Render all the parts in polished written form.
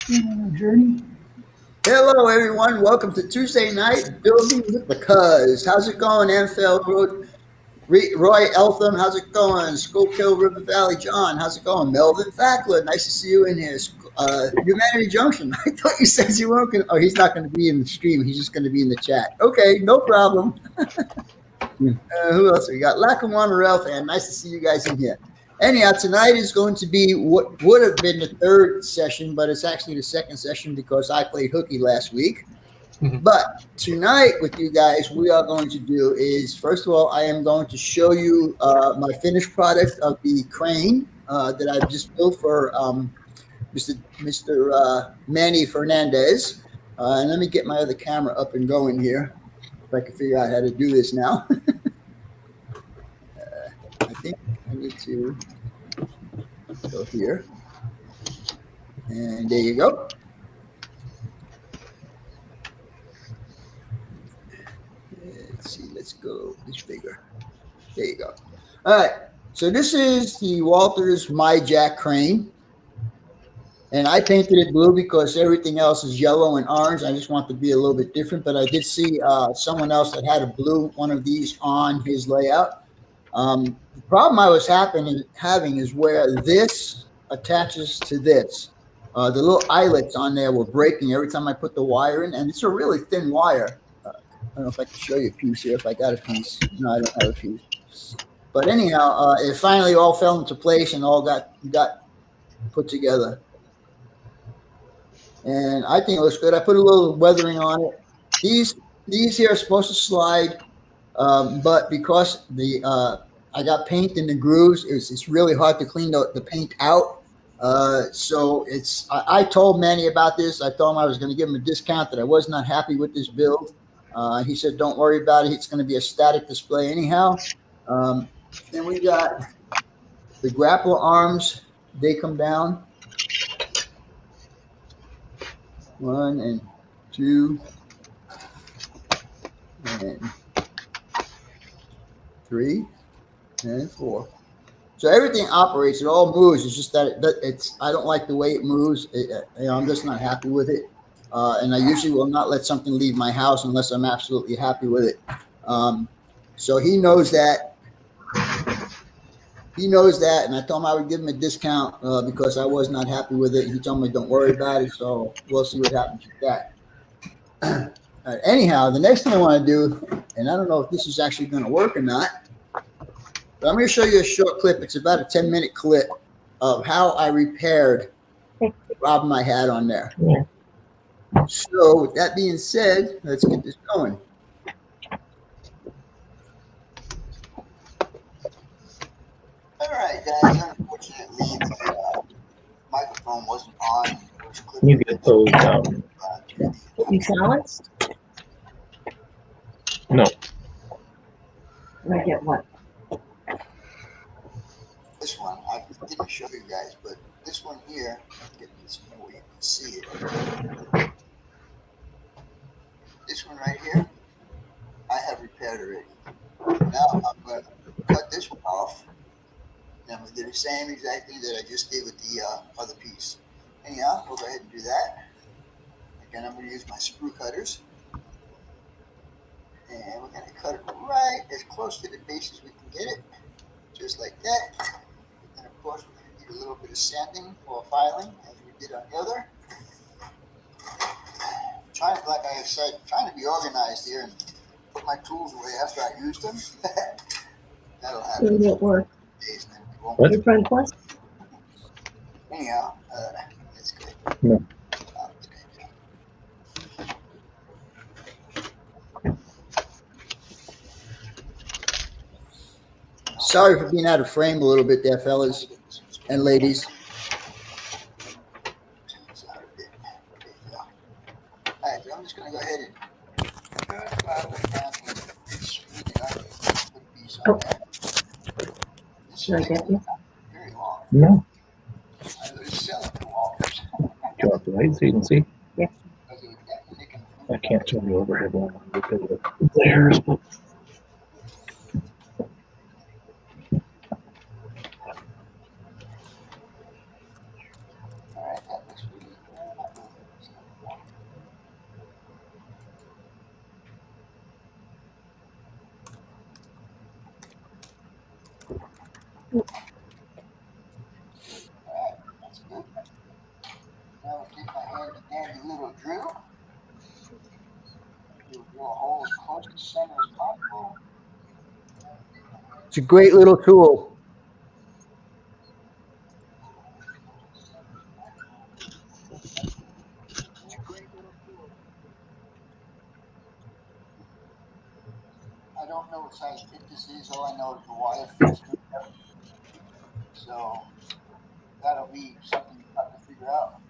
Journey. Hello, everyone. Welcome to Tuesday Night Building with the Cuzzz. How's it going, Anfield Road? Roy Eltham, how's it going? Schuylkill River Valley John, how's it going? Melvin Fackler, nice to see you in here. Humanity Junction, I thought you said you weren't going to. Oh, he's not going to be in the stream. He's just going to be in the chat. Okay, no problem. Who else we got? Lackawanna Rail fan, nice to see you guys in here. Anyhow, tonight is going to be what would have been the third session, but it's actually the second session because I played hooky last week. But tonight with you guys, we are going to do is, first of all, I am going to show you my finished product of the crane that I've just built for Mr. Manny Fernandez. And let me get my other camera up and going here, if I can figure out how to do this now. I think I need to go here. And there you go. Let's see, let's go this bigger. There you go. All right, so this is the Walters My Jack crane. And I painted it blue because everything else is yellow and orange. I just want to be a little bit different, but I did see someone else that had a blue one of these on his layout. The problem I was having is where this attaches to this. The little eyelets on there were breaking every time I put the wire in, and it's a really thin wire. I don't know if I can show you a piece here, if I got a piece. No, I don't have a piece. But anyhow, it finally all fell into place and all got put together. And I think it looks good. I put a little weathering on it. These here are supposed to slide, but because I got paint in the grooves, it's really hard to clean the paint out. So I told Manny about this. I told him I was going to give him a discount, that I was not happy with this build. He said, don't worry about it. It's going to be a static display anyhow. Then we got the grappler arms. They come down. 1 and 2 and 3 and 4. So everything operates. It all moves. It's just that I don't like the way it moves. I'm just not happy with it. And I usually will not let something leave my house unless I'm absolutely happy with it. So he knows that. He knows that, and I told him I would give him a discount because I was not happy with it. He told me, don't worry about it, so we'll see what happens with that. Anyhow, the next thing I want to do, and I don't know if this is actually going to work or not, but I'm going to show you a short clip. It's about a 10-minute clip of how I repaired the problem I had on there. Yeah. So with that being said, let's get this going. All right, guys. Unfortunately, the microphone wasn't on. You get those. You silenced? No. I get what? This one, I didn't show you guys, but this one here, I'll get this more where you can see it. This one right here, I have repaired already. Now I'm going to cut this one off. And I'm going to do the same exact thing that I just did with the other piece. Anyhow, we'll go ahead and do that. Again, I'm going to use my sprue cutters. And we're going to cut it right as close to the base as we can get it. Just like that. And of course, we're going to need a little bit of sanding or filing, as we did on the other. Like I said, trying to be organized here and put my tools away after I use them. That'll happen. It work. What? Your friend Plus? Anyhow, that's good. No. Sorry for being out of frame a little bit there, fellas and ladies. All right, I'm just going to go ahead and Oh. Should I get you? very long. No. I was selling the walkers. Drop the light so you can see. Yeah. I can't turn the overhead one on because of the glares, but. All right, that looks really good. That's good. Now I'll take my handy little drill. Drill a hole as close to center as possible. It's a great little tool. I don't know what size bit this is. All I know is the wire fits through there. So that'll be something you have to figure out.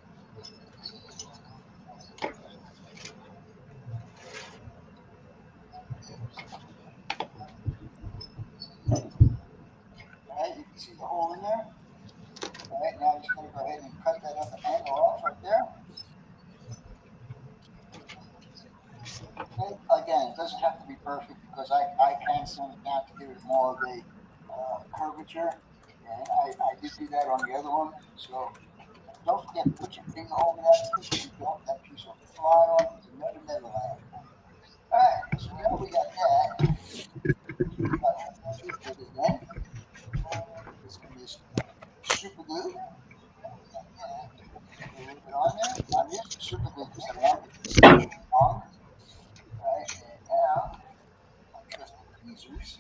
All right, you can see the hole in there. All right, now I'm just going to go ahead and cut that other angle off right there. Okay. Again, it doesn't have to be perfect because I can sand it down to give it more of a curvature. And I did do that on the other one. So don't forget to put your finger over that piece. If you don't, that piece will fly off into never land. All right, so now we got that. It's going to be super glue. Put a little bit on there. I'm using super glue because I want it to stay strong. All right, and now I'll trust the tweezers.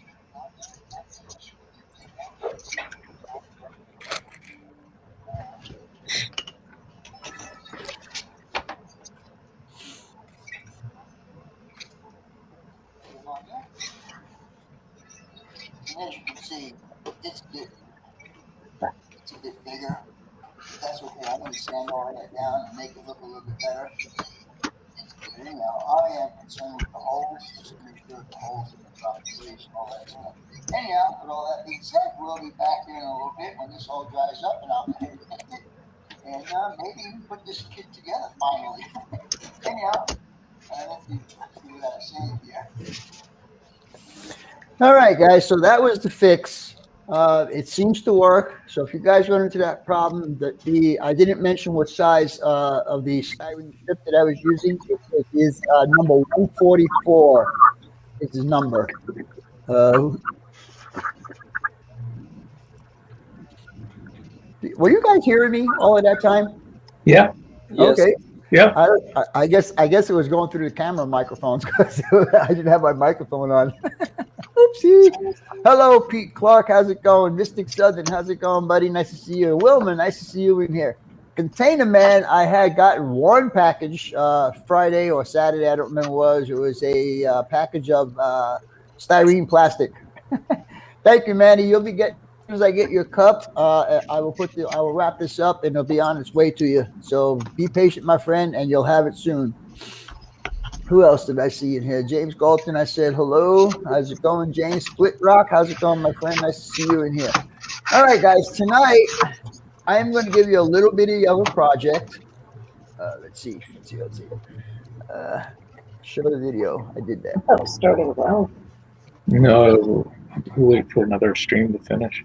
And as you can see, it's a bit bigger. That's okay. I'm going to sand all that down and make it look a little bit better. But anyhow, I am concerned with the holes, just to make sure the holes in the proper place and all that stuff. Anyhow, with all that being said, we'll be back here in a little bit when this all dries up, and I'll go ahead and paint it. And maybe even put this kit together finally. Anyhow, let's see what I'm saying here. All right, guys. So that was the fix. It seems to work. So if you guys run into that problem, I didn't mention what size of the styrene strip that I was using. It is number 144. Is his number. Were you guys hearing me all of that time? Yeah. Yes. Okay. Yeah. I guess it was going through the camera microphones because I didn't have my microphone on. Oopsie. Hello, Pete Clark. How's it going? Mystic Southern. How's it going, buddy? Nice to see you. Wilman, nice to see you in here. Container Man, I had gotten one package Friday or Saturday. I don't remember what it was. It was a package of styrene plastic. Thank you, Manny. You'll be getting. As soon as I get your cup, I will wrap this up and it'll be on its way to you. So be patient, my friend, and you'll have it soon. Who else did I see in here? James Galton. I said hello. How's it going, James? Split Rock. How's it going, my friend? Nice to see you in here. All right, guys. Tonight I am going to give you a little bit of a project. Let's see. Show the video. I did that. That was starting well. No, we'll wait for another stream to finish.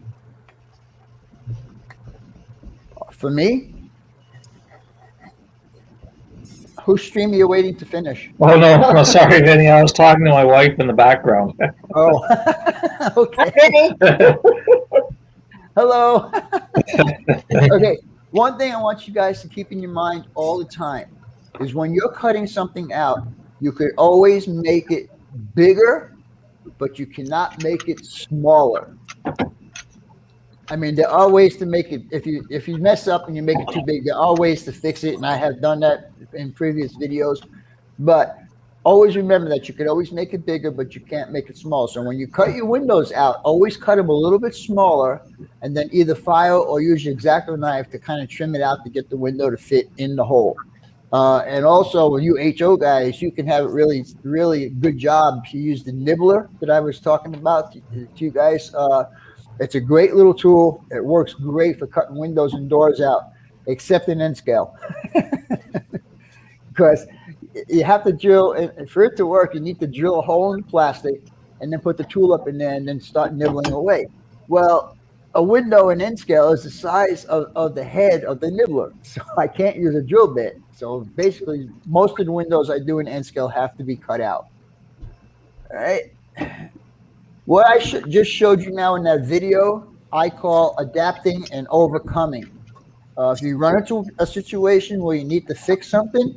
For me? Whose stream are you waiting to finish? Oh, no, sorry, Vinny. I was talking to my wife in the background. Oh, okay. Hello. Okay. One thing I want you guys to keep in your mind all the time is when you're cutting something out, you could always make it bigger, but you cannot make it smaller. I mean, there are ways to make it. If you mess up and you make it too big, there are ways to fix it, and I have done that in previous videos. But always remember that you could always make it bigger, but you can't make it smaller. So when you cut your windows out, always cut them a little bit smaller, and then either file or use your X-Acto knife to kind of trim it out to get the window to fit in the hole. And also, with you HO guys, you can have it really, really good job if you use the nibbler that I was talking about to you guys. It's a great little tool. It works great for cutting windows and doors out, except in N scale. Because you have to drill, and for it to work, you need to drill a hole in the plastic and then put the tool up in there and then start nibbling away. Well, a window in N scale is the size of the head of the nibbler. So I can't use a drill bit. So basically, most of the windows I do in N scale have to be cut out. All right. What I just showed you now in that video I call adapting and overcoming. If you run into a situation where you need to fix something,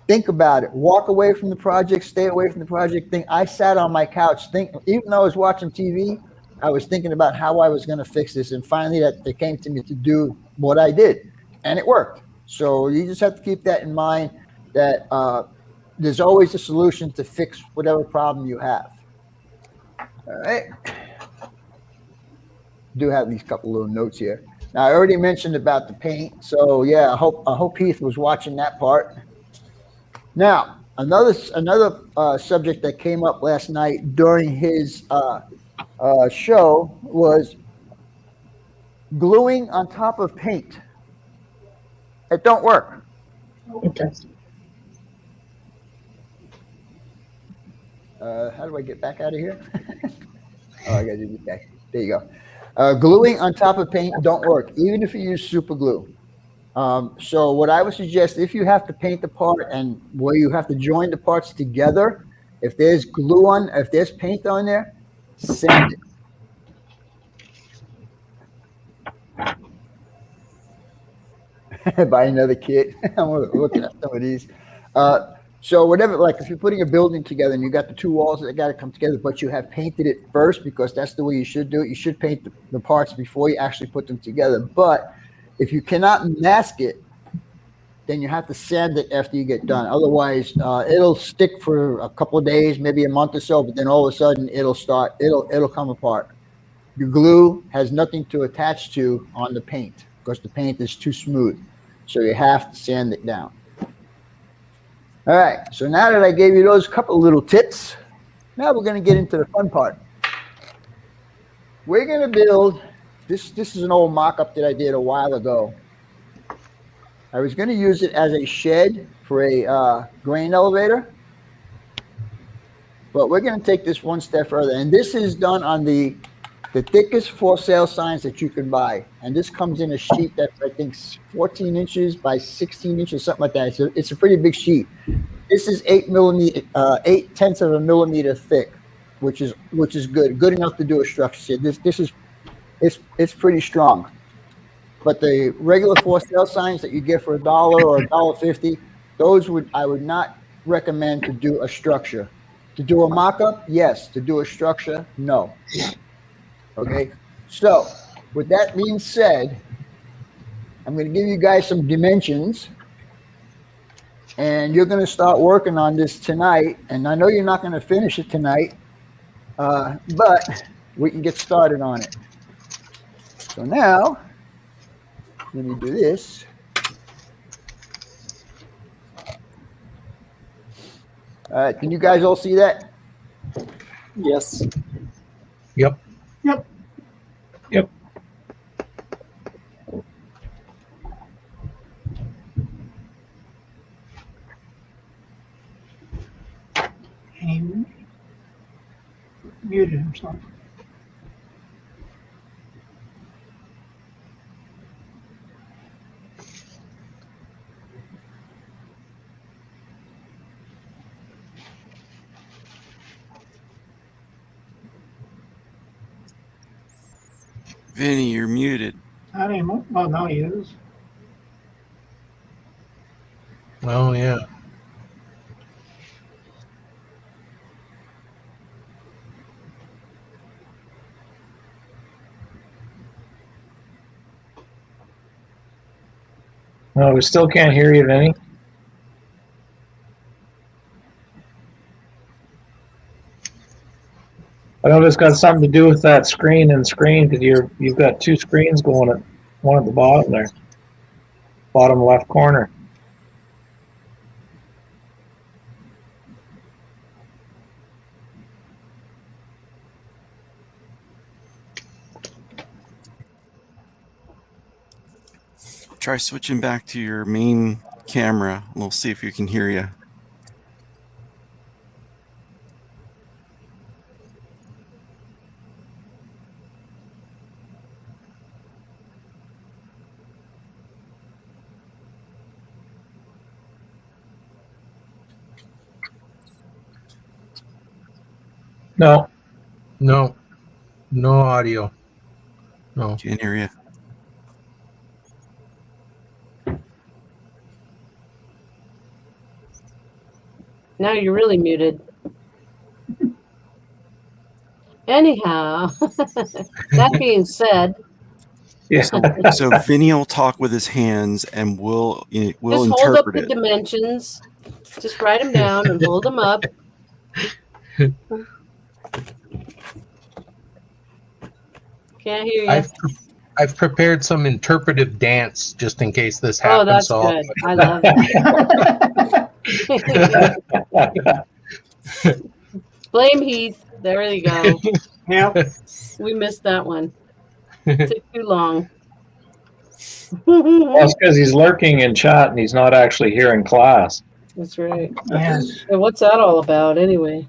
think about it. Walk away from the project, stay away from the project. I sat on my couch, even though I was watching TV, I was thinking about how I was going to fix this. And finally, that it came to me to do what I did, and it worked. So you just have to keep that in mind, that there's always a solution to fix whatever problem you have. All right. Do have these couple little notes here. Now, I already mentioned about the paint. So yeah, I hope Heath was watching that part. Now, another subject that came up last night during his show was gluing on top of paint. It don't work. Okay. How do I get back out of here? Oh, I got to do this guy. There you go. Gluing on top of paint don't work, even if you use super glue. So what I would suggest, if you have to paint the part and where you have to join the parts together, if there's paint on there, sand it. Buy another kit. I'm looking at some of these. So whatever, like if you're putting a building together and you got the two walls that got to come together, but you have painted it first, because that's the way you should do it. You should paint the parts before you actually put them together. But if you cannot mask it, then you have to sand it after you get done. Otherwise, it'll stick for a couple of days, maybe a month or so, but then all of a sudden it'll come apart. Your glue has nothing to attach to on the paint because the paint is too smooth. So you have to sand it down. All right, so now that I gave you those couple of little tips, now we're going to get into the fun part. We're going to build, this is an old mock-up that I did a while ago. I was going to use it as a shed for a grain elevator, but we're going to take this one step further. And this is done on the thickest for sale signs that you can buy. And this comes in a sheet that's, I think, 14 inches by 16 inches, something like that. It's a pretty big sheet. This is 8/10 of a millimeter thick, which is good enough to do a structure. See, it's pretty strong. But the regular for sale signs that you get for $1 or $1.50, I would not recommend to do a structure. To do a mock-up, yes. To do a structure, no. Okay, so with that being said, I'm going to give you guys some dimensions, and you're going to start working on this tonight. And I know you're not going to finish it tonight, but we can get started on it. So now, let me do this. All right, can you guys all see that? Yes. Yep. Yep. Yep. He muted himself. Vinny, you're muted. Not anymore. Well, now he is. Oh, yeah. No, we still can't hear you, Vinny. I know it's got something to do with that screen, because you've got two screens going at one at the bottom there, bottom left corner. Try switching back to your main camera. We'll see if you can hear you. No. No audio. No. Can't hear you. Now you're really muted. Anyhow, that being said, Yeah. So Vinny will talk with his hands, and we'll just hold up interpret the it. dimensions. Just write them down and hold them up. Can't hear you. I've prepared some interpretive dance just in case this Oh, happens. that's so good. I love that. Blame Heath. There you go. Yep. We missed that one. Took too long. Well, it's because he's lurking in chat and he's not actually here in class. That's right. Yes. And what's that all about, anyway?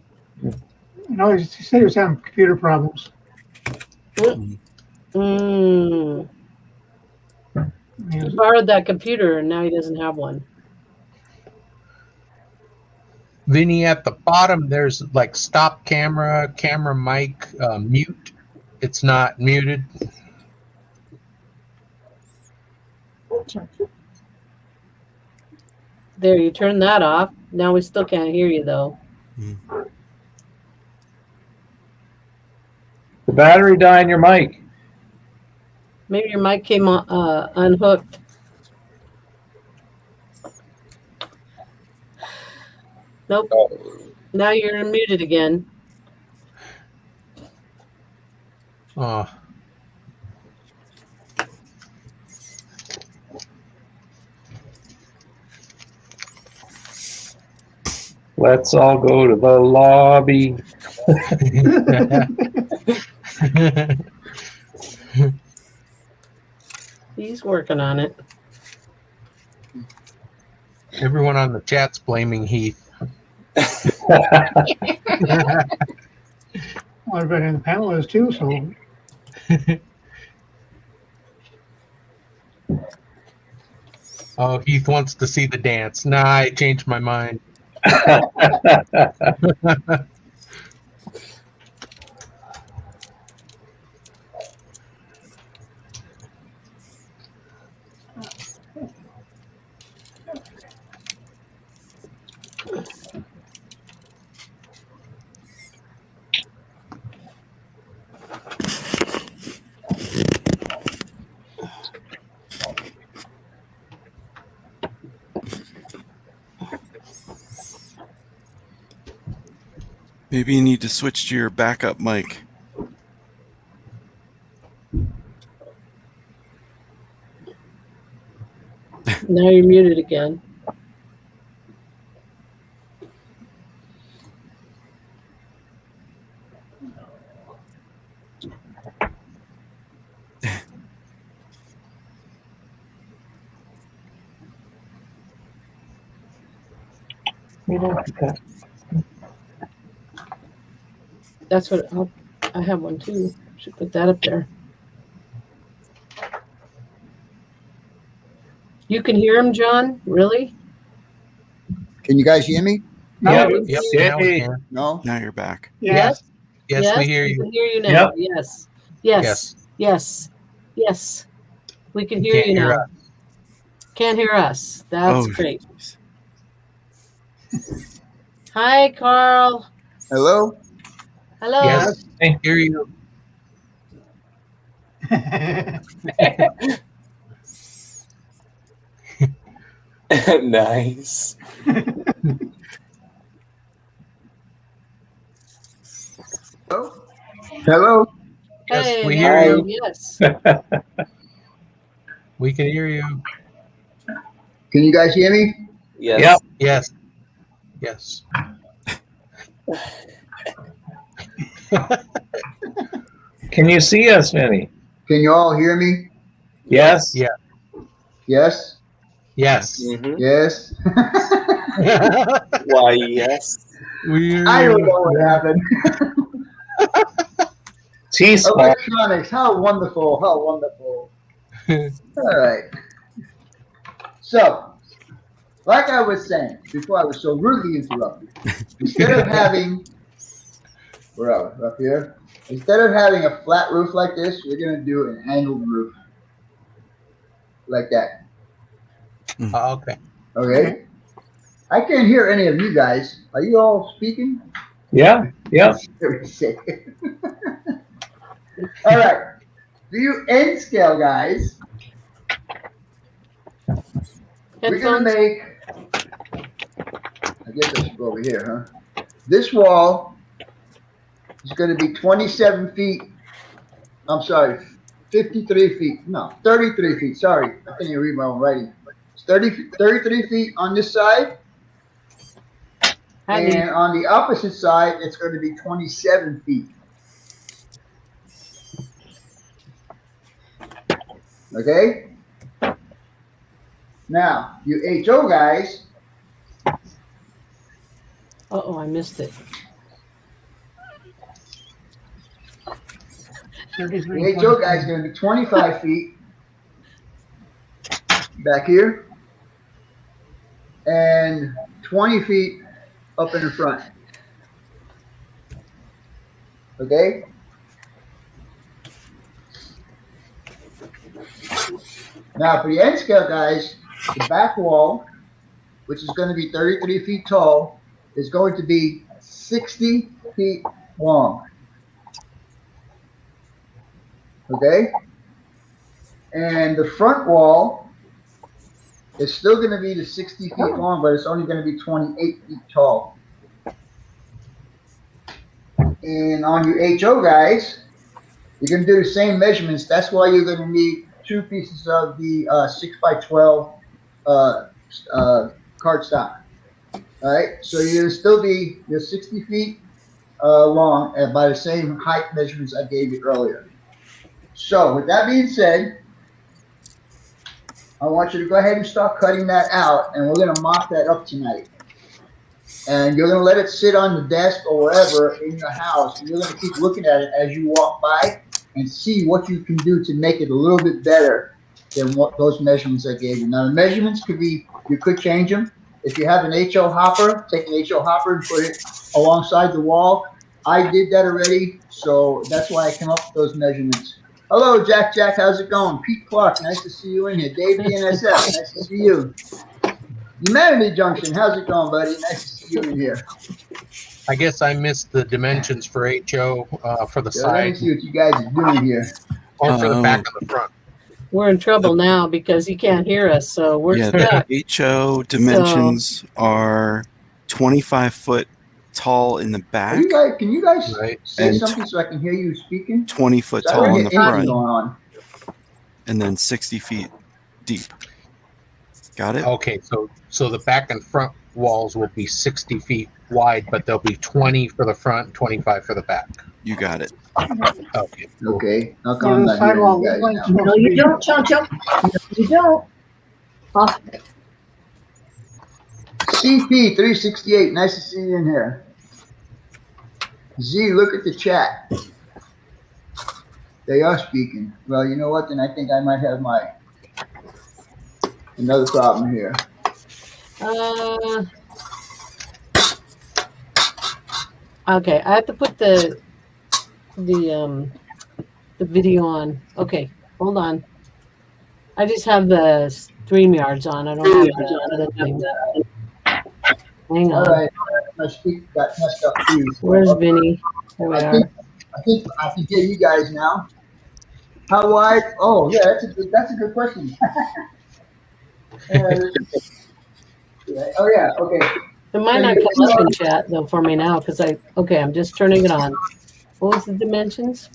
No, he said he was having computer problems. Mm. He borrowed that computer and now he doesn't have one. Vinny, at the bottom, there's like stop camera, camera mic, mute. It's not muted. There, you turn that off. Now we still can't hear you, though. The battery died in your mic. Maybe your mic came unhooked. Nope. Now you're muted again. Oh, Let's all go to the lobby. He's working on it. Everyone on the chat's blaming Heath. Well, everybody in the panel is too, so Oh, Heath wants to see the dance. Nah, I changed my mind. Maybe you need to switch to your backup mic. Now you're muted again. That's what I have one too. Should put that up there. You can hear him, John? Really? Can you guys hear me? Yeah. Yep, now we can. No? Now you're back. Yes. Yes, we hear We you. can hear you now. Yep. Yes. Yes. Yes. Yes. We can hear Can't you hear now. us. Can't hear us. That's Oh, great. Hi, Carl. Hello? Hello. Yes, I hear you. Nice. Hello? Hello? Yes, Hey, we there hear you you. go. Yes. We can hear you. Can you guys hear me? Yes. Yep. Yes. Can you see us, Vinny? Can you all hear me? Yes. Yeah. Yes? Yes. Mhm. Yes? Why, yes. We hear I don't you. know what happened. T-spot. Electronics, how wonderful, how wonderful. All right. So, like I was saying before I was so rudely interrupted, instead of having, where are we? Up here? Instead of having a flat roof like this, we're going to do an angled roof. Like that. Okay. Okay? I can't hear any of you guys. Are you all speaking? Yeah, yeah. Very sick. All right. Do you end scale, guys? We're going to Headphones? make, I guess I should go over here, huh? This wall is going to be 27 feet. I'm sorry, 53 feet. No, 33 feet. Sorry. I can't even read my own writing. It's 33 feet on this side. Honey. And on the opposite side, it's going to be 27 feet. Okay? Now, you HO guys, Uh-oh, I missed it. 33. the HO guy is going to be 25 feet back here and 20 feet up in the front. Okay? Now, for the end scale guys, the back wall, which is going to be 33 feet tall, is going to be 60 feet long. Okay? And the front wall is still going to be the 60 feet long, but it's only going to be 28 feet tall. And on your HO guys, you're going to do the same measurements. That's why you're going to need 2 pieces of the 6x12 cardstock. All right, so you're going to still be your 60 feet long and by the same height measurements I gave you earlier. So with that being said, I want you to go ahead and start cutting that out, and we're going to mock that up tonight. And you're going to let it sit on the desk or wherever in your house, and you're going to keep looking at it as you walk by and see what you can do to make it a little bit better than what those measurements I gave you. Now, the measurements could be, you could change them. If you have an HO hopper, take an HO hopper and put it alongside the wall. I did that already, so that's why I came up with those measurements. Hello, Jack. How's it going? Pete Clark, nice to see you in here. Dave DNSF, nice to see you. Humanity Junction, how's it going, buddy? Nice to see you in here. I guess I missed the dimensions for HO for the So let me side see what you guys are doing here. or for the back of the front. We're in trouble now because he can't hear us, so we're Yeah, stuck. the HO dimensions are 25 foot tall in the Are back, you guys, can you guys Right. say And something so I can hear you speaking? 20 foot So I tall don't in the get anything front, going on. and then 60 feet deep. Got it? Okay, so the back and front walls will be 60 feet wide, but there'll be 20 for the front, 25 for the back. You got it. Okay. Okay, how So come I'm the not sidewall hearing you looks like guys it's now? supposed No, to you be- don't, Chum Chum. No, you don't. Oh, CP 368, nice to see you in here. Z, look at the chat. They are speaking. Well, you know what? Then I think I might have another problem here. Okay, I have to put the video on. Okay, hold on. I just have the StreamYards on. I don't have the other thing. Hang All on. right, my speaker got messed up too. Where's Vinny? There we I are. think I can hear you guys now. How wide? Oh, yeah, that's a good question. Oh yeah, okay. It might not come up in chat though for me now because I'm just turning it on. What was the dimensions?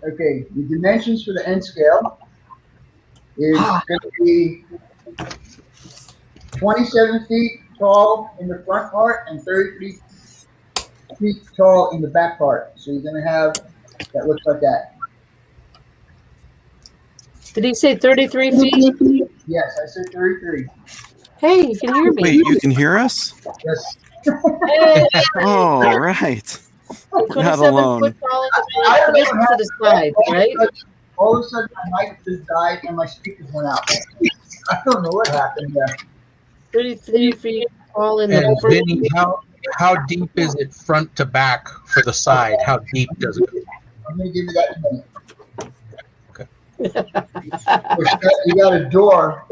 Okay, the dimensions for the end scale is going to be 27 feet tall in the front part and 33 feet tall in the back part. So you're going to have that looks like that. Did he say 33 feet? Yes, I said 33. Hey, you can hear me. Wait, you can hear us? Yes. Hey, Oh, right. 27 alone. foot tall in the front. This is to the side, right? All of a sudden, my mic just died and my speakers went out. I don't know what happened there. 33 feet tall in And the front. Vinny, how deep is it front to back for the side? How deep does it go? I'm going to give you that in a minute. You got a door.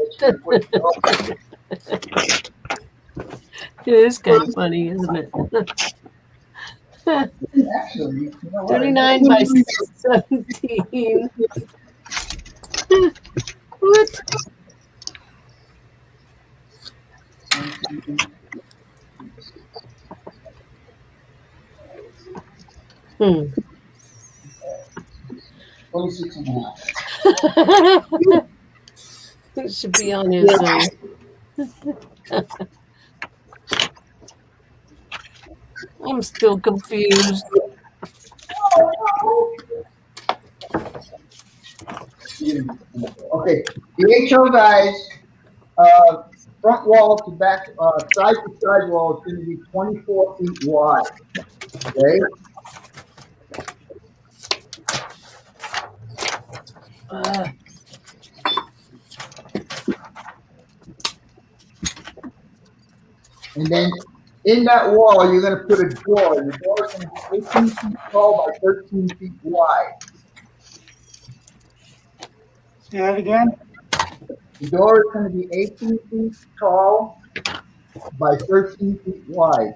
It is kind of funny, isn't it? Actually, you know what? 39 by 17. What? Hmm. 26 and a half. It should be on his. I'm still confused. Okay, the HO guys, front wall to back, side to side wall is going to be 24 feet wide. Okay. And then in that wall, you're going to put a door. The door is going to be 18 feet tall by 13 feet wide. Say that again? The door is going to be 18 feet tall by 13 feet wide.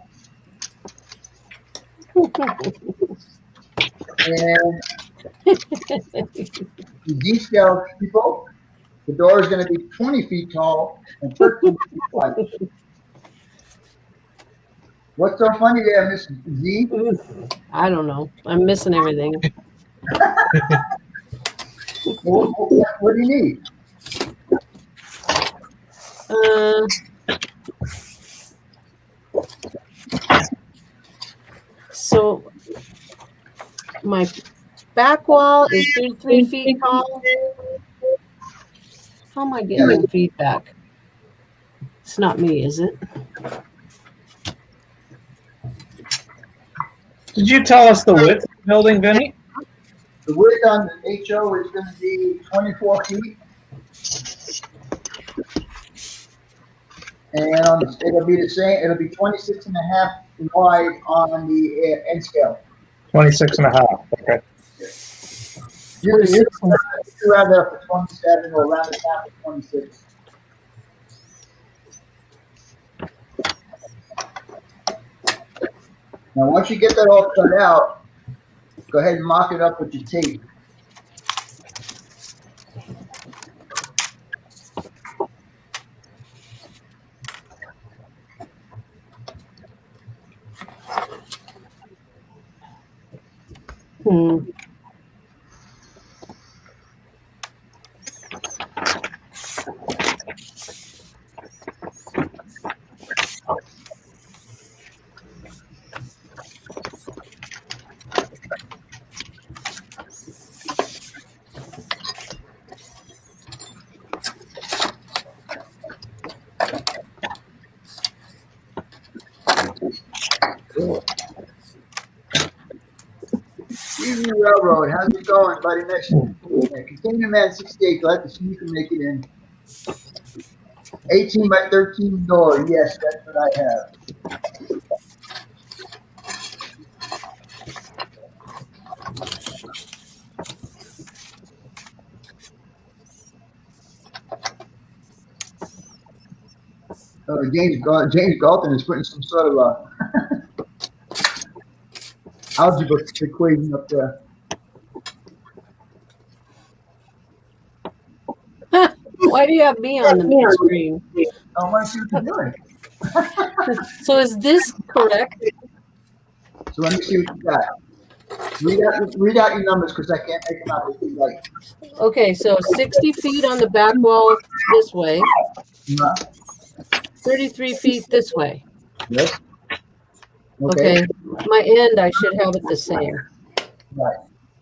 And the detail people, the door is going to be 20 feet tall and 13 feet wide. What's so funny there, Miss Z? I don't know. I'm missing everything. What do you need? So my back wall is 33 feet tall. How am I getting feedback? It's not me, is it? Did you tell us the width of the building, Vinny? The width on the HO is going to be 24 feet. And it'll be the same, it'll be 26 and a half wide on the end scale. 26 and a half. Okay. You can round it up to 27 or round it down to 26. Now, once you get that all cut out, go ahead and mock it up with your tape. Evening Railroad, how's it going, buddy? Next, Container Man 68, glad to see you can make it in. 18 by 13 door, yes, that's what I have. James Galton is putting some sort of a algebra equation up there. Why do you have me on the main screen? I want to see what you're doing. So is this correct? So let me see what you got. Read out your numbers because I can't make them out if you like. Okay, so 60 feet on the back wall this way, 33 feet this way. Yes. Okay, my end, I should have it the same. Right.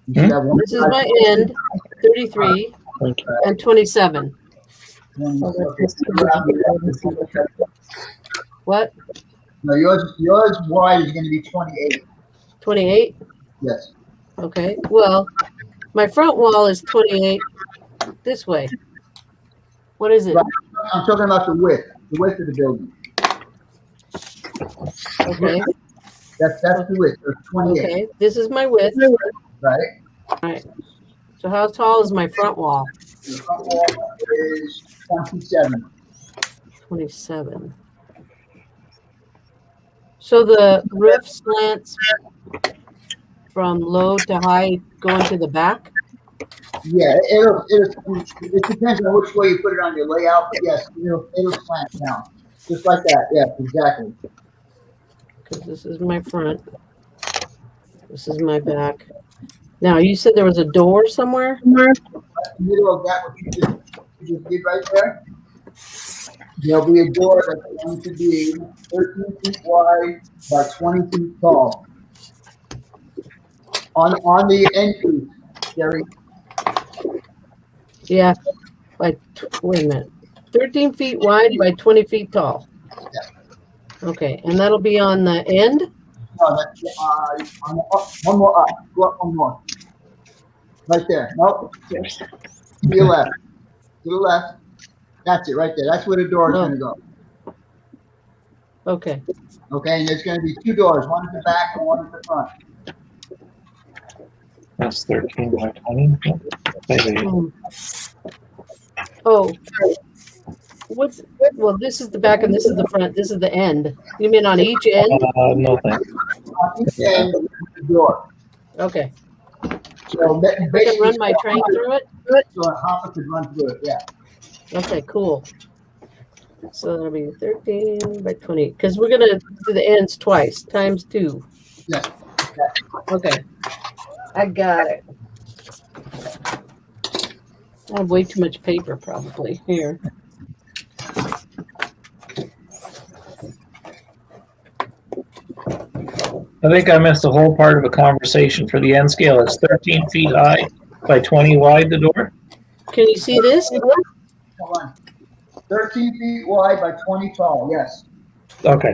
You should have one This is my end, 33 and 27. What? No, yours wide is going to be 28. 28? Yes. Okay, well, my front wall is 28 this way. What is it? Right. I'm talking about the width of the building. Okay. That's the width. There's 28, Okay. This is my width. right? All right. So how tall is my front wall? The front wall is 27. 27. So the roof slants from low to high going to the back? Yeah, it depends on which way you put it on your layout, but yes, it'll slant down. Just like that, yeah, exactly. Because this is my front. This is my back. Now, you said there was a door somewhere? In the middle of that, what you just did right there, there'll be a door that's going to be 13 feet wide by 20 feet tall. On the entry, Jerry. Yeah. Wait a minute. 13 feet wide by 20 feet tall. Okay, and that'll be on the end? No, that's on the one more up. Go up one more. Right there. Nope. To your left. To the left. That's it right there. That's where the door is going to go. Okay. Okay, and there's going to be two doors, one at the back and one at the front. That's 13 by 20. Maybe. Oh. Well, this is the back and this is the front. This is the end. You mean on each end? No thanks. On each end is the door. Okay. So I can run my train through it? So a hopper could run through it, yeah. Okay, cool. So that'll be 13 by 20. Because we're going to do the ends twice, times 2. Yeah. Okay. I got it. I have way too much paper probably here. I think I missed the whole part of a conversation. For the end scale, it's 13 feet high by 20 wide, the door. Can you see this? Hold on. 13 feet wide by 20 tall, yes. Okay.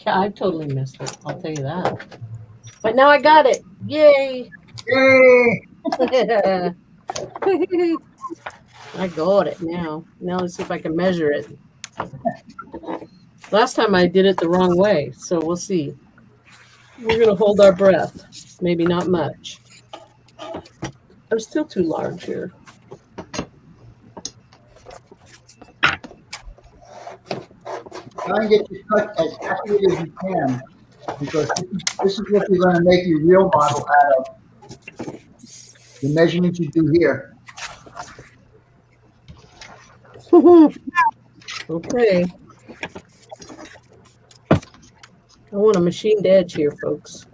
Yeah, I totally missed it. I'll tell you that. But now I got it. Yay! Yay! I got it now. Now let's see if I can measure it. Last time I did it the wrong way, so we'll see. We're going to hold our breath. Maybe not much. I'm still too large here. Try and get your cut as accurate as you can, because this is what you're going to make your real model out of. The measurements you do here. Okay. I want a machined edge here, folks.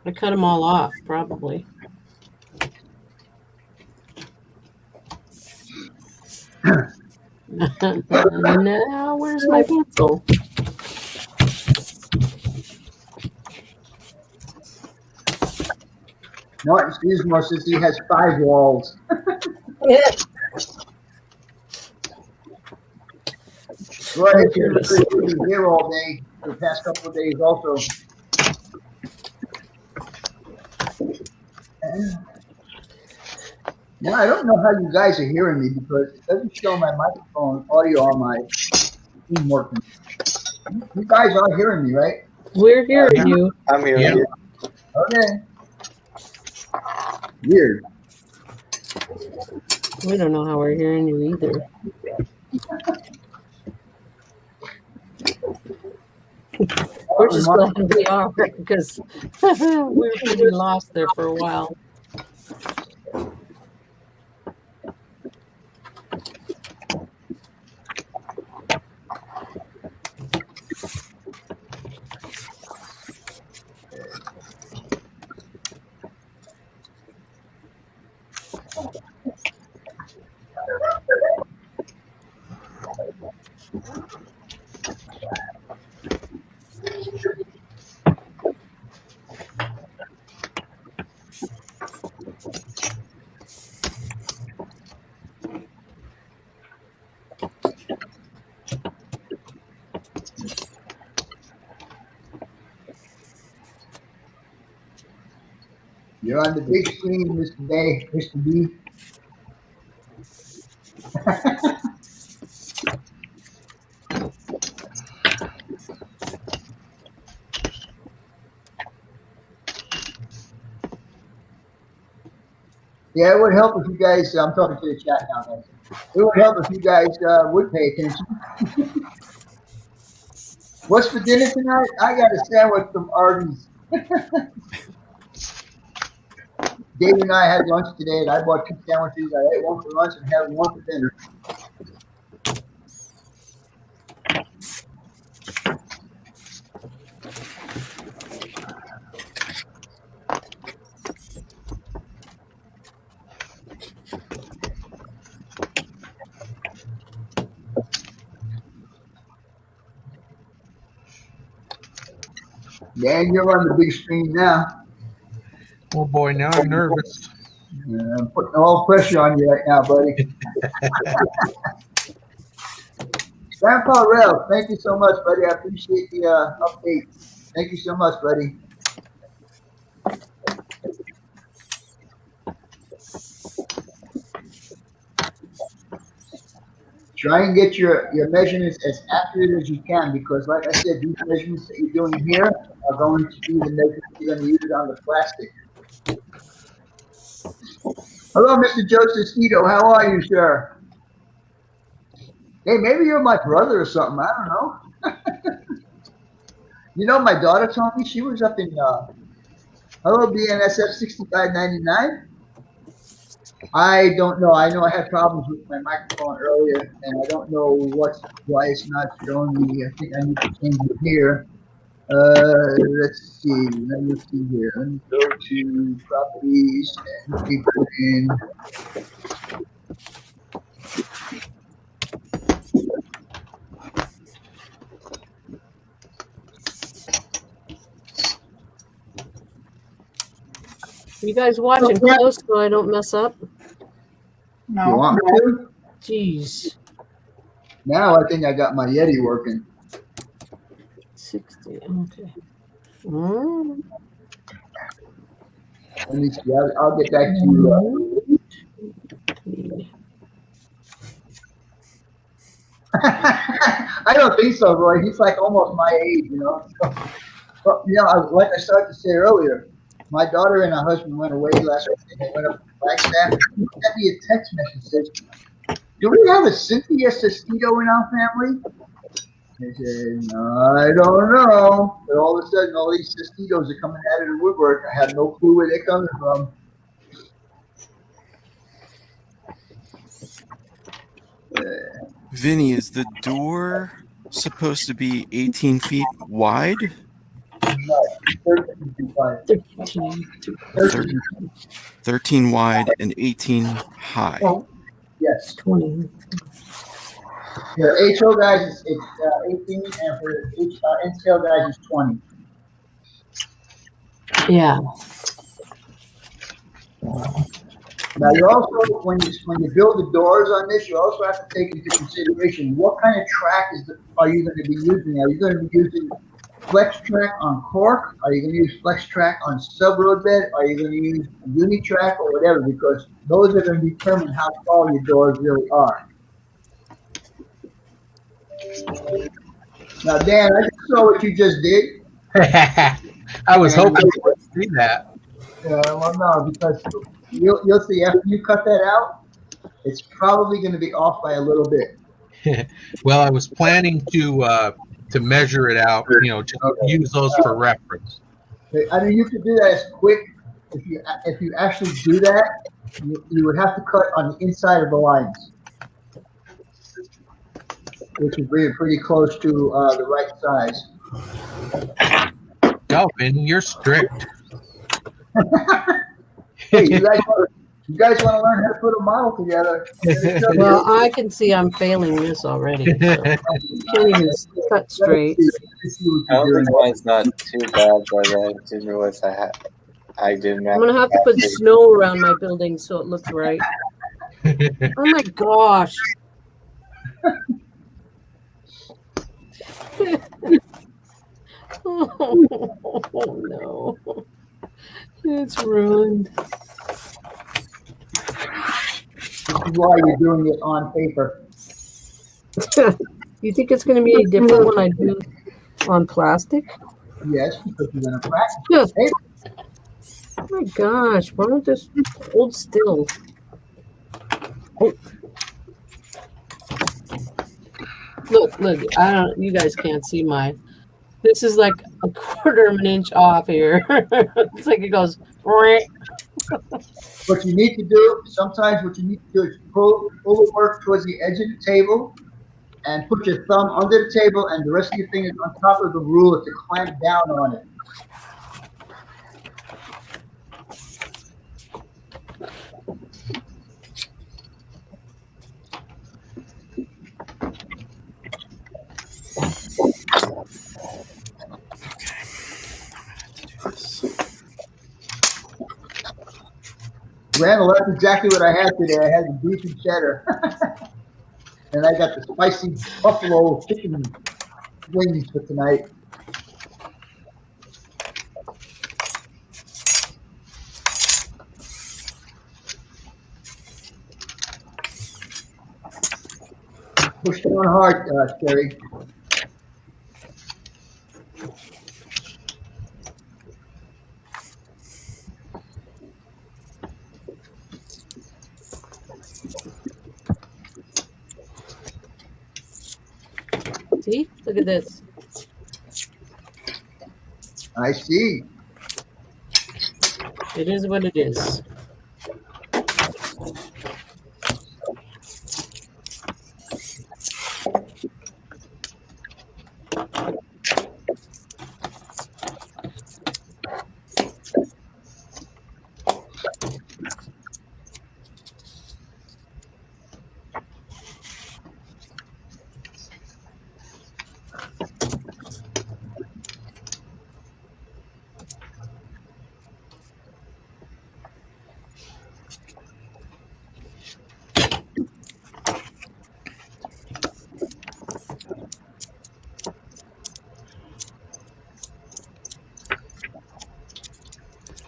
I cut them all off, probably. Now, where's my pencil? No, excuse me, since he has 5 walls. Yeah. Right, you're here all day, the past couple of days also. Now, I don't know how you guys are hearing me because it doesn't show my microphone audio on my screen working. You guys are hearing me, right? We're hearing you. I'm here. Yeah. Okay. Weird. We don't know how we're hearing you either. We're just glad we are because we were pretty lost there for a while. You're on the big screen, Mr. B. Yeah, it would help if you guys. I'm talking to the chat now, guys. It would help if you guys would pay attention. What's for dinner tonight? I got a sandwich from Arby's. Dave and I had lunch today, and I bought 2 sandwiches. I ate one for lunch and had one for dinner. Dan, you're on the big screen now. Oh boy, now I'm nervous. I'm putting all pressure on you right now, buddy. Grandpa Ralph, thank you so much, buddy. I appreciate the update. Thank you so much, buddy. Try and get your measurements as accurate as you can, because like I said, these measurements that you're doing here are going to be the measurements you're going to use on the plastic. Hello, Mr. Joseph Cito. How are you, sir? Hey, maybe you're my brother or something. I don't know. You know, my daughter told me she was up in hello, BNSF 6599. I don't know. I know I had problems with my microphone earlier, and I don't know why it's not showing me. I think I need to change it here. Let's see. Let me see here. Let me go to properties and keep it in. You guys watching close so I don't mess up? You No, want me to? Jeez. Now I think I got my Yeti working. 60. Okay. Mm. Let me see. I'll get back to you. I don't think so, Roy. He's like almost my age, you know. So, but, you know, like I started to say earlier, my daughter and her husband went away last week. They went up to Flagstaff. He sent me a text message that says, "Do we have a Cynthia Sestito in our family?" I said, "I don't know." But all of a sudden, all these Sestitos are coming out of the woodwork. I have no clue where they're coming from. Vinny, is the door supposed to be 18 feet wide? No, 13. 13 wide and 18 high. Oh, yes. 20. Yeah, HO guys, it's 18, and for NCL guys, it's 20. Yeah. Now, you also, when you build the doors on this, you also have to take into consideration what kind of track are you going to be using? Are you going to be using flex track on cork? Are you going to use flex track on sub road bed? Are you going to use unitrack or whatever? Because those are going to determine how tall your doors really are. Now, Dan, I just saw what you just did. I was hoping you would see that. Well, no, because you'll see after you cut that out, it's probably going to be off by a little bit. Well, I was planning to measure it out, you know, just use those for reference. I mean, you could do that as quick. If you actually do that, you would have to cut on the inside of the lines, which would be pretty close to the right size. Oh, Vinny, you're strict. Hey, you guys want to learn how to put a model together? Well, I can see I'm failing this already. So. Can't even cut straight. I don't think mine's not too bad, but I didn't realize I didn't. I'm gonna have to put snow around my building so it looks right. Oh my gosh. Oh no. It's ruined. This is why you're doing it on paper. You think it's going to be any different when I do on plastic? Yes, because you're going to practice. Yeah. Paper. Oh my gosh, why don't this hold still? Oh. Look, I don't, you guys can't see my, this is like a quarter of an inch off here. It's like it goes, What you need to do, sometimes what you need to do is pull the work towards the edge of the table and put your thumb under the table and the rest of your fingers on top of the ruler to clamp down on it. Randall, that's exactly what I had today. I had the beef and cheddar. And I got the spicy buffalo chicken wings for tonight. Push on hard, Sherry. see, look at this. I see. It is what it is.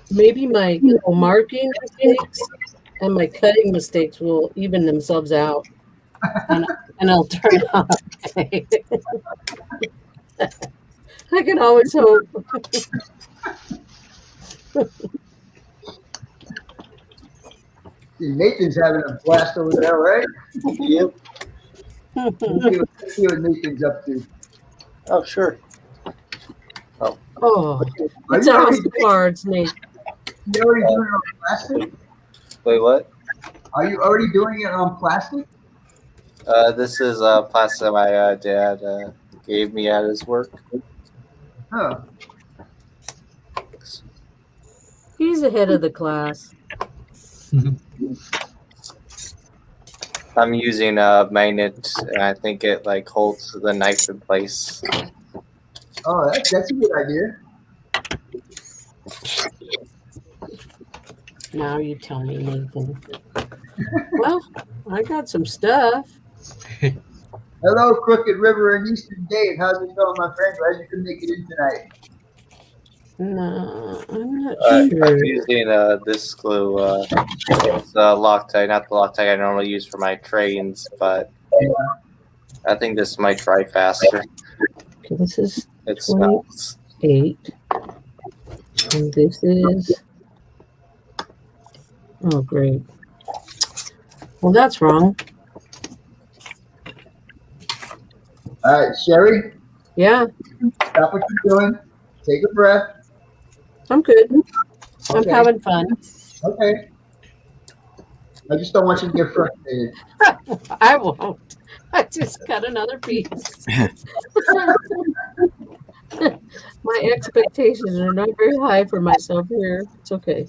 Maybe my marking mistakes and my cutting mistakes will even themselves out, and I'll turn out okay. I can always hope. Nathan's having a blast over there, right? Yep. Let's see what Nathan's up to. Oh, sure. Oh, Are it's you a house already, of cards, Nate. you already doing it on plastic? Wait, what? Are you already doing it on plastic? This is plastic my dad gave me at his work. Huh. He's ahead of the class. I'm using a magnet, and I think it like holds the knife in place. Oh, that's a good idea. Now you tell me, Nathan. Well, I got some stuff. Hello, Crooked River and Eastern Dave. How's it going, my friend? Glad you could make it in tonight. No, I'm not I'm sure. using this glue. It's Loctite, not the Loctite I normally use for my trains, but I think this might dry faster. Okay, this is It smells. 8. And this is... Oh, great. Well, that's wrong. All right, Sherry, Yeah, stop what you're doing. Take a breath. I'm good. I'm Okay. having fun. Okay. I just don't want you to get frustrated. I won't. I just got another piece. My expectations are not very high for myself here. It's okay.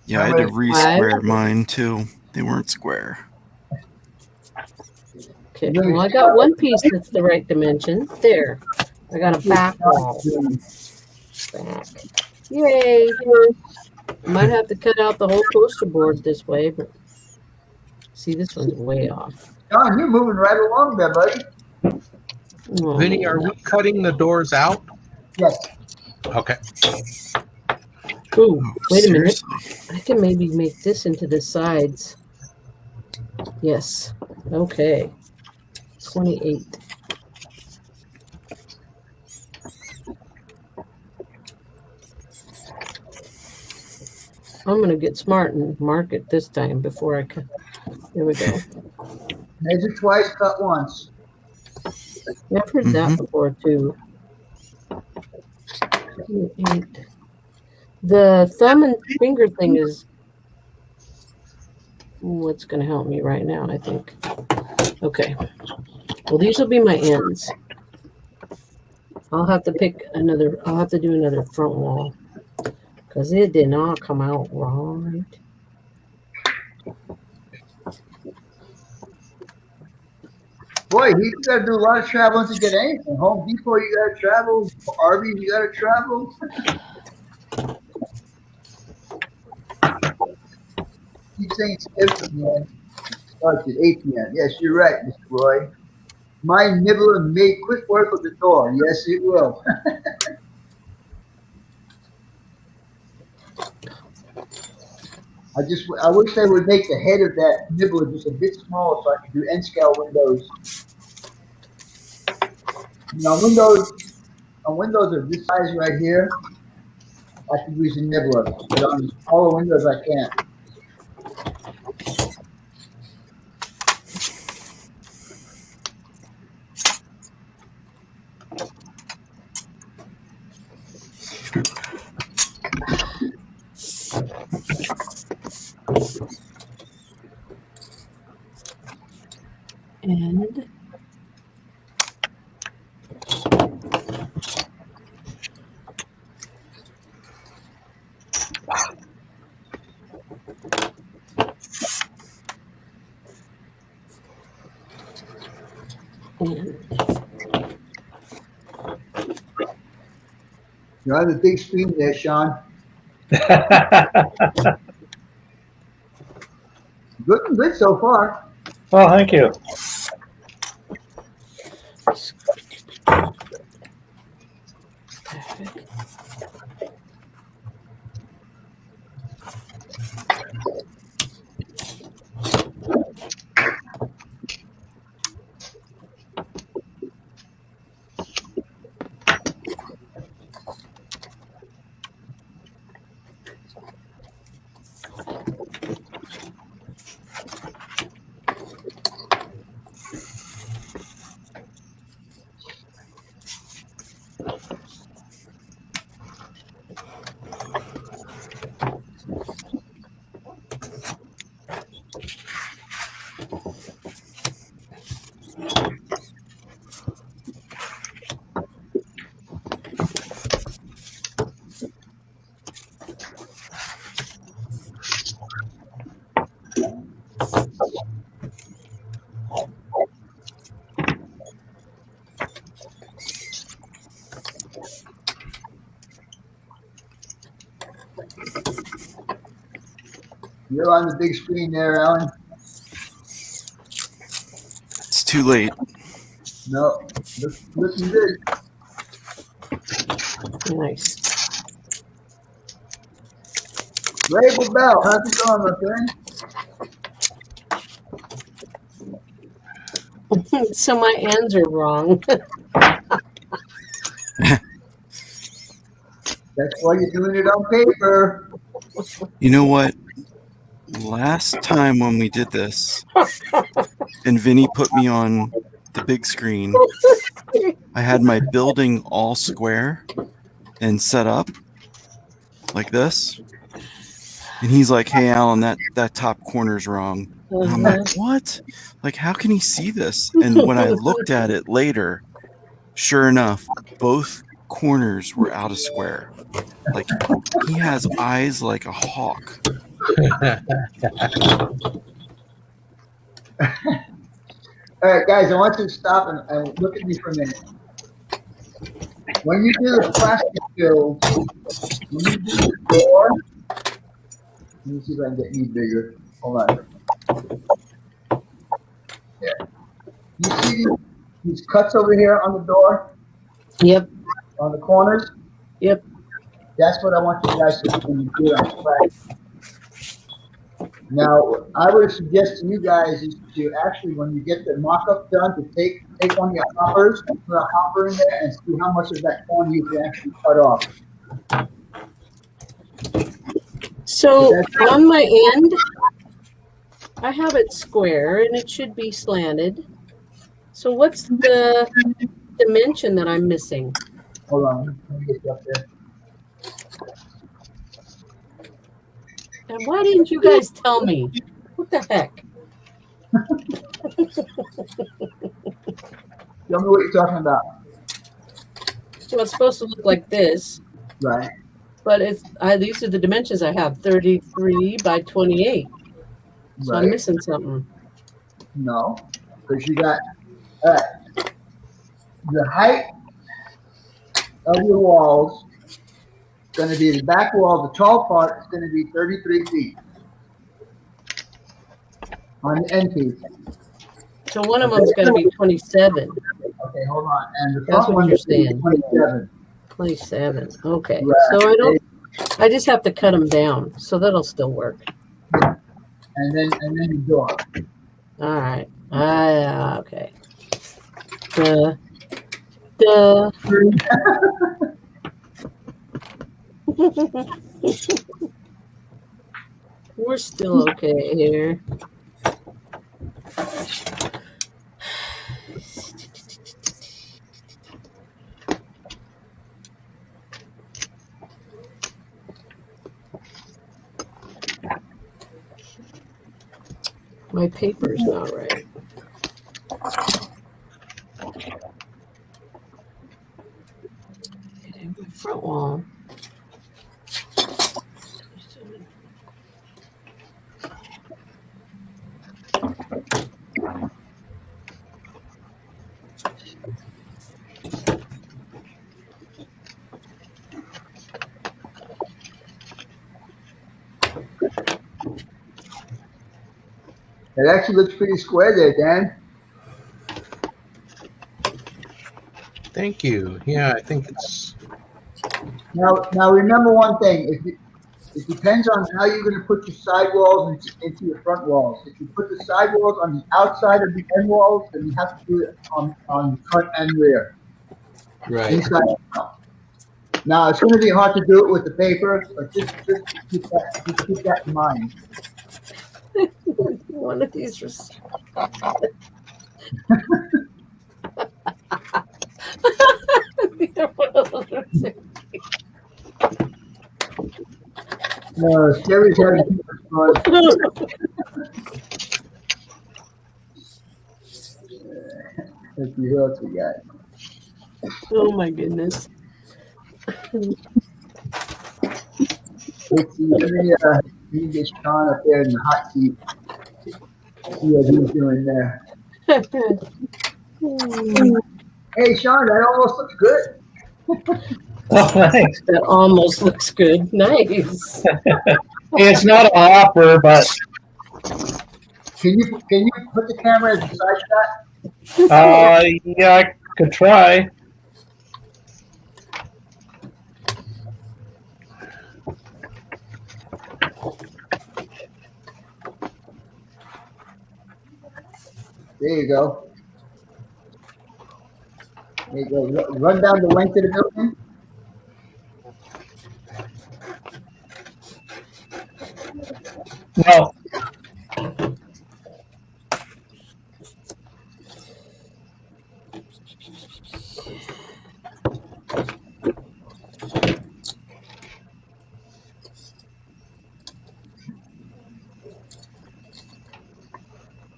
Yeah, I had to re-square mine too. They weren't square. Okay, well, I got one piece that's the right dimension. There. I got a back wall. Back. Yay! I might have to cut out the whole poster board this way, but see, this one's way off. John, you're moving right along there, buddy. Oh, Vinny, are we cutting the doors out? Yes. Okay. Ooh, wait a minute. Seriously. I can maybe make this into the sides. Yes. Okay. 28. I'm gonna get smart and mark it this time before I cut. There we go. Measure twice, cut once. I've heard that before too. 8. The thumb and finger thing is what's going to help me right now, I think. Okay. Well, these will be my ends. I'll have to pick another. I'll have to do another front wall because it did not come out right. Boy, you got to do a lot of traveling to get anything. Home Depot, you got to travel. Arby's, you got to travel. Keep saying it's 8 p.m. Starts at 8 p.m. Yes, you're right, Mr. Roy. My nibbler made quick work of the door. Yes, it will. I wish they would make the head of that nibbler just a bit smaller so I could do N scale windows. You know, windows of this size right here, I could use a nibbler. But on all the windows, I can't. And You're on the big screen there, Sean. Looking good so far. Well, thank you. You're on the big screen there, Alan. It's too late. No, looking good. nice. Label Bell, how's it going, my friend? So my ends are wrong. That's why you're doing it on paper. You know what? Last time when we did this, and Vinny put me on the big screen, I had my building all square and set up like this. And he's like, "Hey, Alan, that top corner's wrong." And I'm like, "What? Like, how can he see this?" And when I looked at it later, sure enough, both corners were out of square. Like, he has eyes like a hawk. All right, guys, I want you to stop and look at me for a minute. When you do the plastic build, when you do the door, let me see if I can get you bigger. Hold on. Yeah. You see these cuts over here on the door? Yep. On the corners? Yep. That's what I want you guys to do when you do it on plastic. Now, I would suggest to you guys is to actually, when you get the mock-up done, to take one of your hoppers and put a hopper in there and see how much of that corner you can actually cut off. So on my end, I have it square and it should be slanted. So what's the dimension that I'm missing? Hold on, let me get you up there. And why didn't you guys tell me? What the heck? Tell me what you're talking about. So it's supposed to look like this, Right. but these are the dimensions I have, 33 by 28. So I'm Right. missing something. No, because you got the height of your walls is going to be the back wall. The tall part is going to be 33 feet on the end piece. So one of them's going to be 27. Okay, hold on. And the That's front what one you're is gonna be saying. 27. 27. Okay. Right. So I just have to cut them down. So that'll still work. And then the door. All right. Okay. Duh. We're still okay here. My paper's not right. My front wall. It actually looks pretty square there, Dan. Thank you. Yeah, I think it's. Now remember one thing. It depends on how you're going to put your side walls into your front walls. If you put the side walls on the outside of the end walls, then you have to do it on front and rear. Right. Inside and out. Now it's going to be hard to do it with the paper, but just keep that in mind. One of these was. No, Sherry's having too much fun. Let's see who else we got. Oh my goodness. Let's see. Let me get Sean up there in the hot seat. See what he's doing there. Hey, Sean, that almost looks good. Oh, thanks. That almost looks good. Nice. It's not a hopper, but Can you put the camera as a side shot? yeah, I could try. There you go. There you go. Run down the length of the building. No.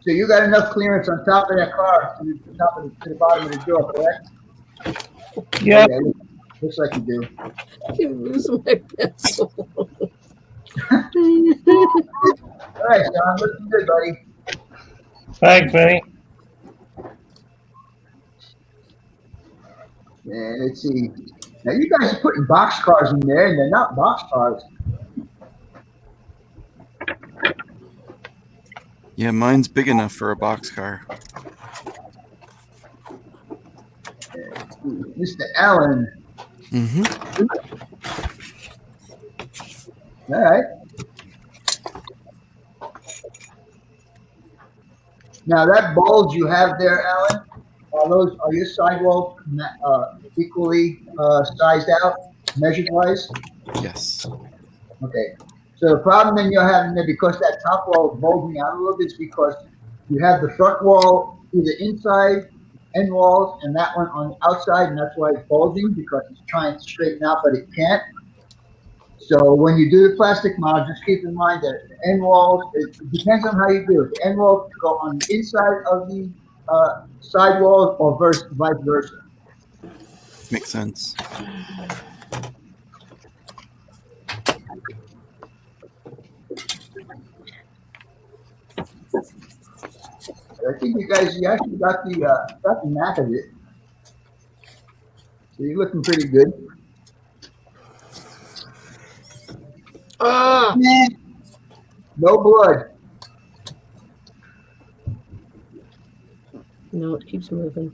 So you got enough clearance on top of that car to the bottom of the door, correct? Yep. Yeah, looks like you do. I'm losing my pencil. All right, Sean, looking good, buddy. Thanks, Vinny. Yeah, let's see. Now you guys are putting box cars in there, and they're not box cars. Yeah, mine's big enough for a boxcar. Mr. Allen. Mm-hmm. All right. Now that bulge you have there, Alan, are your sidewalls equally sized out, measured wise? Yes. Okay. So the problem then you're having there, because that top wall is bulging out a little bit, is because you have the front wall either inside end walls and that one on the outside, and that's why it's bulging, because it's trying to straighten out, but it can't. So when you do the plastic model, just keep in mind that the end walls, it depends on how you do it. The end walls go on the inside of the side walls or vice versa. Makes sense. I think you actually got the knack of it. So you're looking pretty good. Ah, No blood. no, it keeps moving.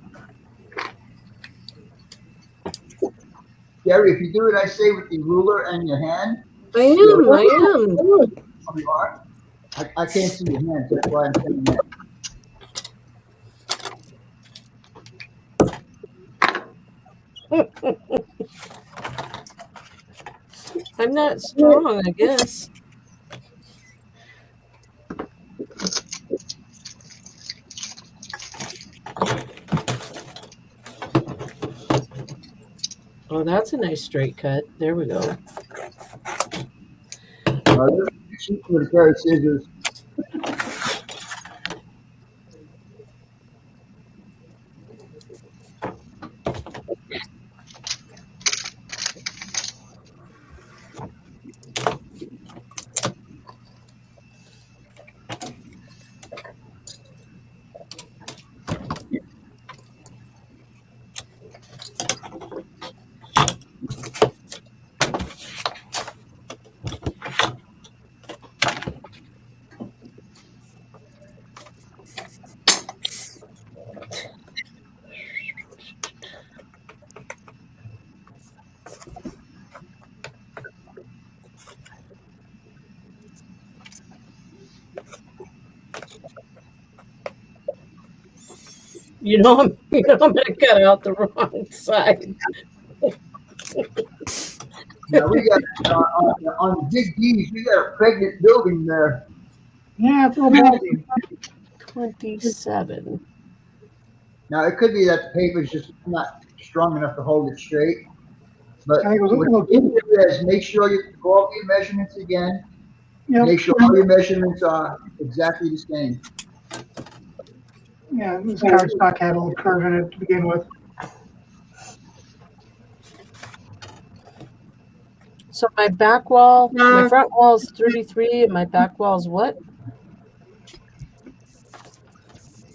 Gary, if you do it, I say with the ruler and your hand. I am. Oh, you are? I can't see your hands, that's why I'm saying that. I'm not strong, I guess. Oh, that's a nice straight cut. There we go. Shoot with a pair of scissors. You know I'm gonna cut out the wrong side. Now we got on the big D's, we got a pregnant building there. Yeah, it's a little bulgy. 27. Now it could be that the paper's just not strong enough to hold it straight. But I think it was a what little- you need to do is make sure you go over your measurements again. Yep. Make sure all your measurements are exactly the same. Yeah, this cardstock had a little curve in it to begin with. So my back wall, my front wall is 33, and my back wall is what?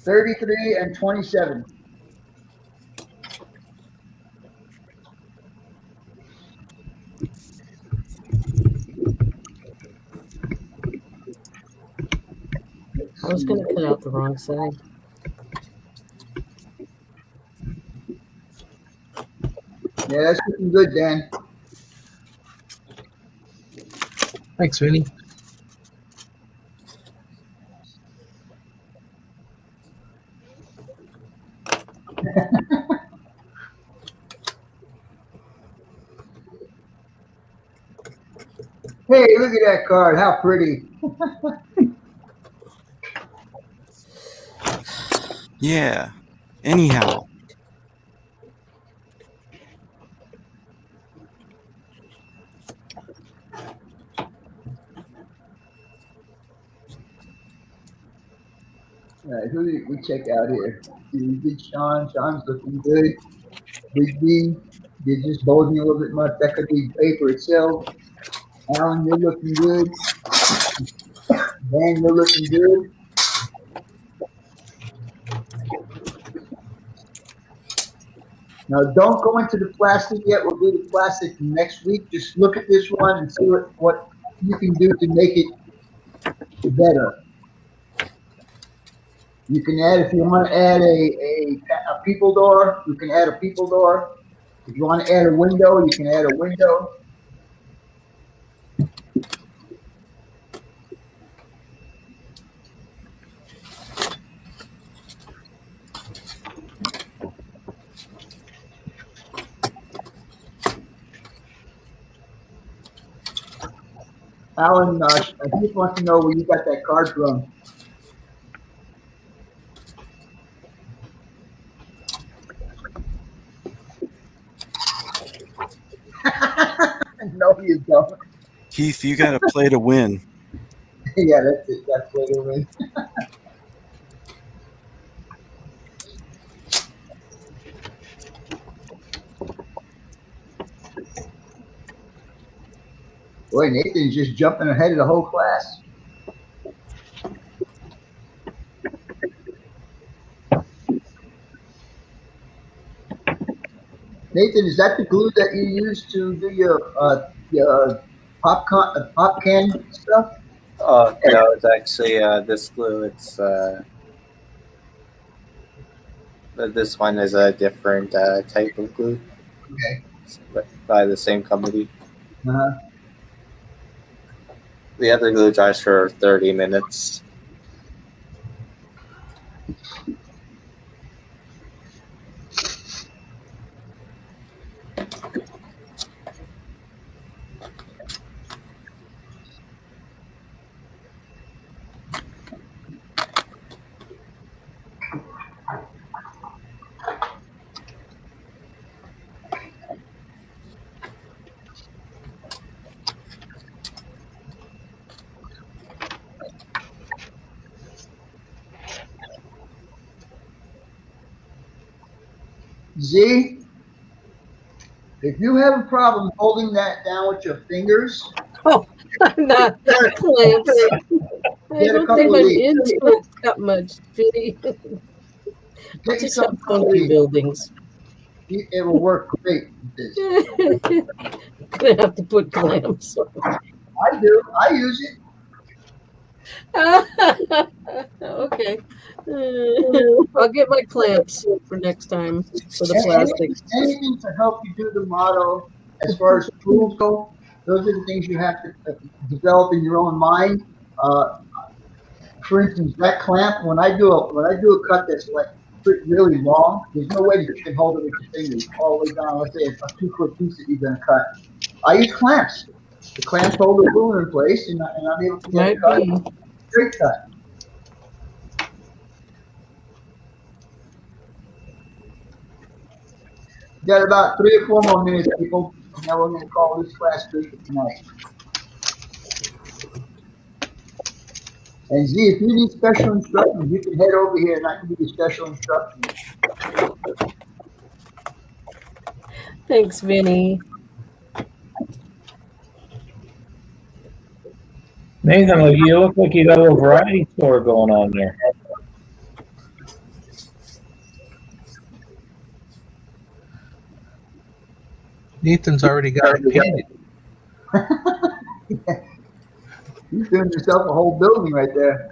33 and 27. I was gonna cut out the wrong side. Yeah, that's looking good, Dan. Thanks, Vinny. Hey, look at that card. How pretty. Yeah. Anyhow. All right, who did we check out here? Big Sean. Sean's looking good. Big D. You're just bulging a little bit much. That could be paper itself. Alan, you're looking good. Dan, you're looking good. Now, don't go into the plastic yet. We'll do the plastic next week. Just look at this one and see what you can do to make it better. You can add, if you want to add a people door, you can add a people door. If you want to add a window, you can add a window. Alan, he just wants to know where you got that card from. No, you don't. Heath, you got to play to win. Yeah, that's it. That's what it is. Boy, Nathan's just jumping ahead of the whole class. Nathan, is that the glue that you use to do your pop can stuff? Oh no, it's actually this glue. It's this one is a different type of glue. Okay. It's by the same company. Uh-huh. The other glue dries for 30 minutes. Z, if you have a problem holding that down with your fingers, I'm not clamps. I Get a don't couple think of my these. instruments got much. Vinny. get Just yourself have a couple of funky these. buildings. It will work great with this. Gonna have to put clamps on. I do. I use it. Okay. I'll get my clamps for next time for the plastic. Anything to help you do the model as far as tools go, those are the things you have to develop in your own mind. For instance, that clamp, when I do a cut that's like really long, there's no way that you can hold it with your fingers all the way down. Let's say a 2-foot piece that you're going to cut. I use clamps. The clamps hold the glue in place, and I'm able to get Might a cut, be. straight cut. Got about 3 or 4 more minutes, people, and then we're going to call this class good for tonight. And Z, if you need special instructions, you can head over here and I can give you special instructions. Thanks, Vinny. Nathan, you look like you got a little variety store going on there. Nathan's already got it painted. You're doing yourself a whole building right there.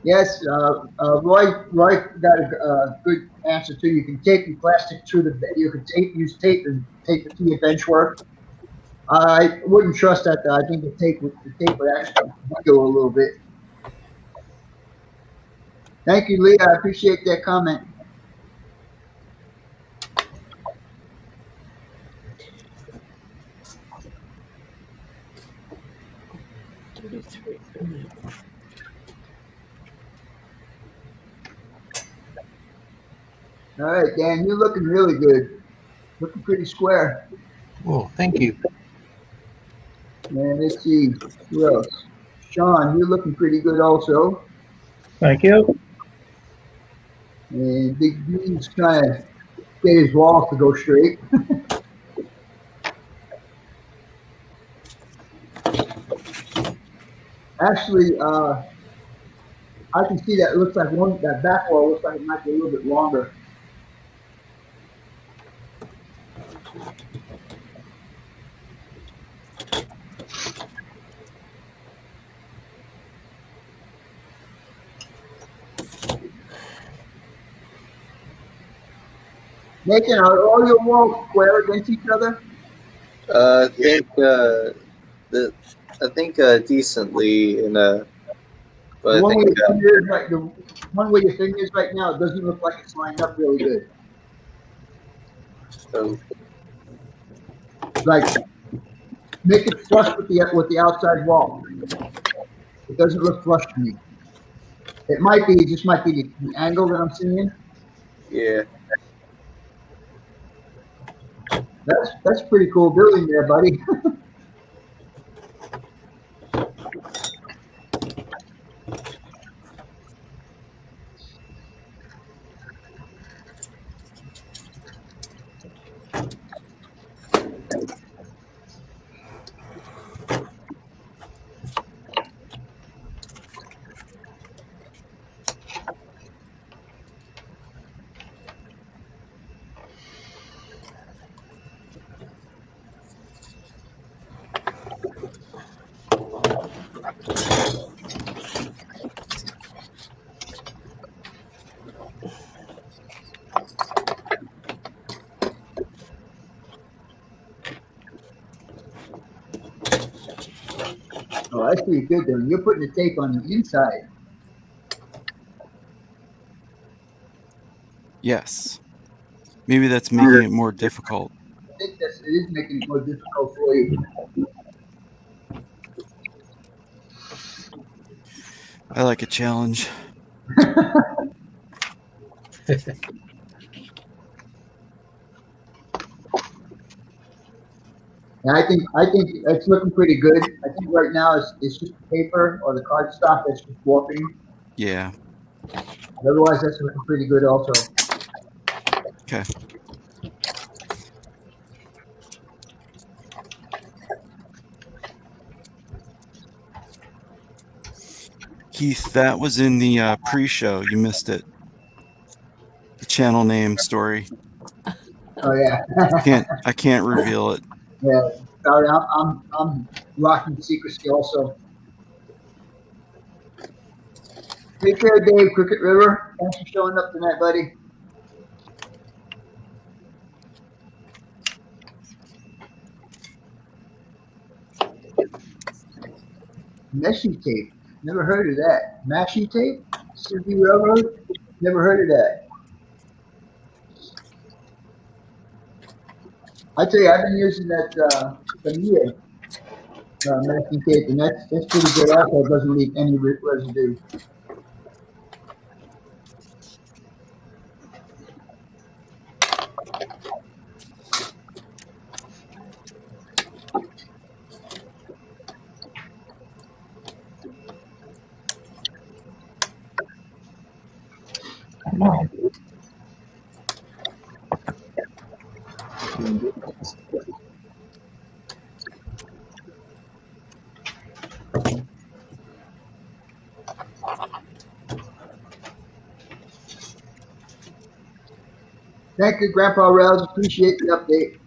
Yes, Roy got a good answer too. You can tape the plastic to the. You can use tape and tape it to your bench work. I wouldn't trust that though. I think the tape would actually go a little bit. Thank you, Lee. I appreciate that comment. All right, Dan, you're looking really good. Looking pretty square. Oh, thank you. And let's see, who else? Sean, you're looking pretty good also. Thank you. And Big B's trying to get his walls to go straight. Actually, I can see that it looks like that back wall looks like it might be a little bit longer. Nathan, are all your walls square against each other? I think decently in a. But The I one think with the one where your thing is right now, it doesn't look like it's lined up really good. So Like, make it flush with the outside wall. It doesn't look flush to me. It might be, it just might be the angle that I'm seeing. yeah. That's pretty cool building there, buddy. Oh, that's pretty good though. You're putting the tape on the inside. Yes. Maybe that's making it more difficult. I think it is making it more difficult for you. I like a challenge. And I think it's looking pretty good. I think right now it's just the paper or the cardstock that's just warping. Yeah. Otherwise, that's looking pretty good also. Okay. Keith, that was in the pre-show. You missed it. The channel name story. Oh yeah. I can't reveal it. Yeah. Sorry, I'm rocking secrecy also. Take care, Dave, Cricket River. Thanks for showing up tonight, buddy. Meshi tape. Never heard of that. Mashy tape? Suzuki Railroad? Never heard of that. I tell you, I've been using that Tamiya masking tape, and that's pretty good. Also, it doesn't leave any residue. Come on. Thank you, Grandpa Rails. Appreciate the update.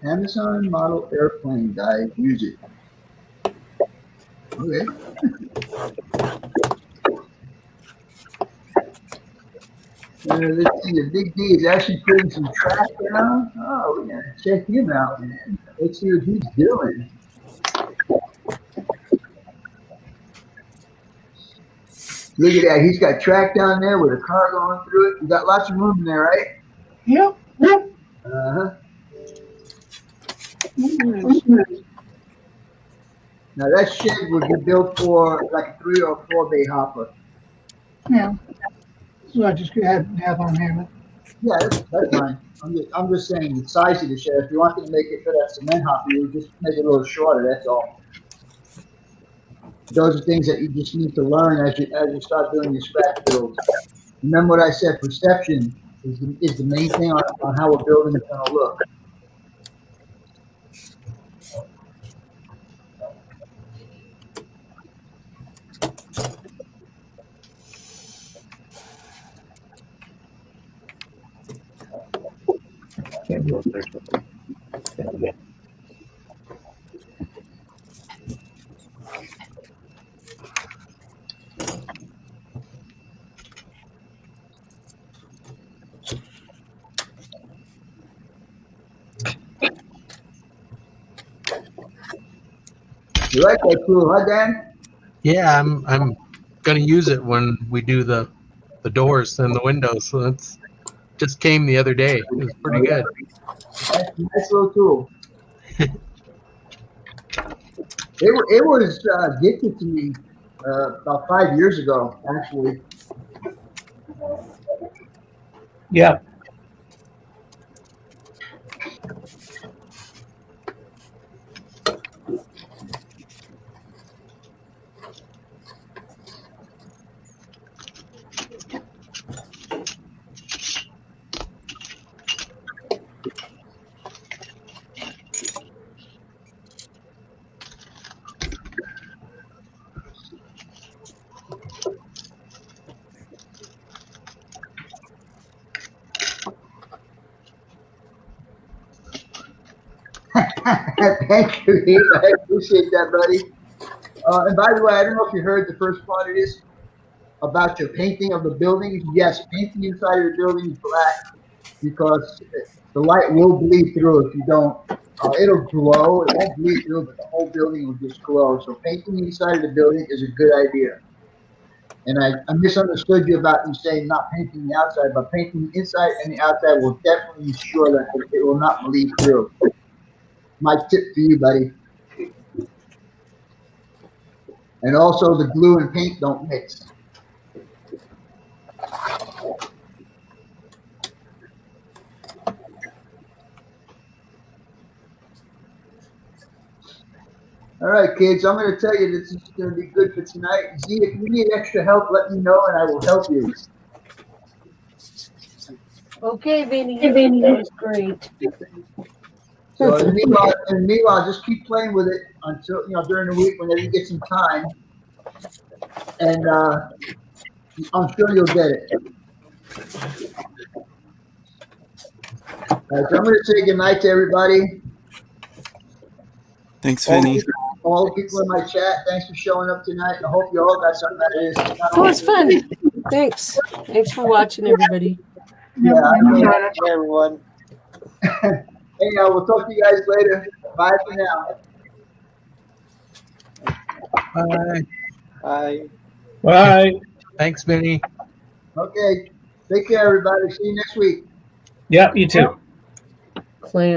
Amazon model airplane guide. Use it. Okay. Let's see. The Big D is actually putting some trash down. Oh, we're gonna check him out, man. Let's see what he's doing. Look at that. He's got track down there with a car going through it. You got lots of room in there, right? Yep. Uh-huh. Nice. Now that shed would be built for like a 3 or 4 bay hopper. Yeah. So I just have on hand. Yeah, that's fine. I'm just saying the size of the shed. If you want to make it for that cement hopper, you just make it a little shorter. That's all. Those are things that you just need to learn as you start doing your scratch builds. Remember what I said? Perception is the main thing on how a building is going to look. Can't go up there. Yeah. You like that tool, huh, Dan? Yeah, I'm gonna use it when we do the doors and the windows. So it's just came the other day. It was pretty good. That's a nice little tool. It was gifted to me about 5 years ago, actually. Yeah. Thank you, Heath. I appreciate that, buddy. And by the way, I don't know if you heard the first part of this about your painting of the building. Yes, painting inside of the building is black because the light will bleed through if you don't. It'll glow. It won't bleed through, but the whole building will just glow. So painting inside of the building is a good idea. And I misunderstood you about you saying not painting the outside, but painting the inside and the outside will definitely ensure that it will not bleed through. My tip for you, buddy. And also the glue and paint don't mix. All right, kids, I'm going to tell you this is going to be good for tonight. Z, if you need extra help, let me know and I will help you. Okay, Vinny. That was great. So meanwhile, just keep playing with it until, during the week whenever you get some time. And I'm sure you'll get it. All right, so I'm going to say goodnight to everybody. Thanks, Vinny. All the people in my chat, thanks for showing up tonight. I hope you all got something out of this. It was fun. Thanks. Thanks for watching, everybody. Yeah, Hey, everyone. Hey, we'll talk to you guys later. Bye for now. Bye. Bye. Bye. Thanks, Vinny. Okay. Take care, everybody. See you next week. Yeah, you too. Clan.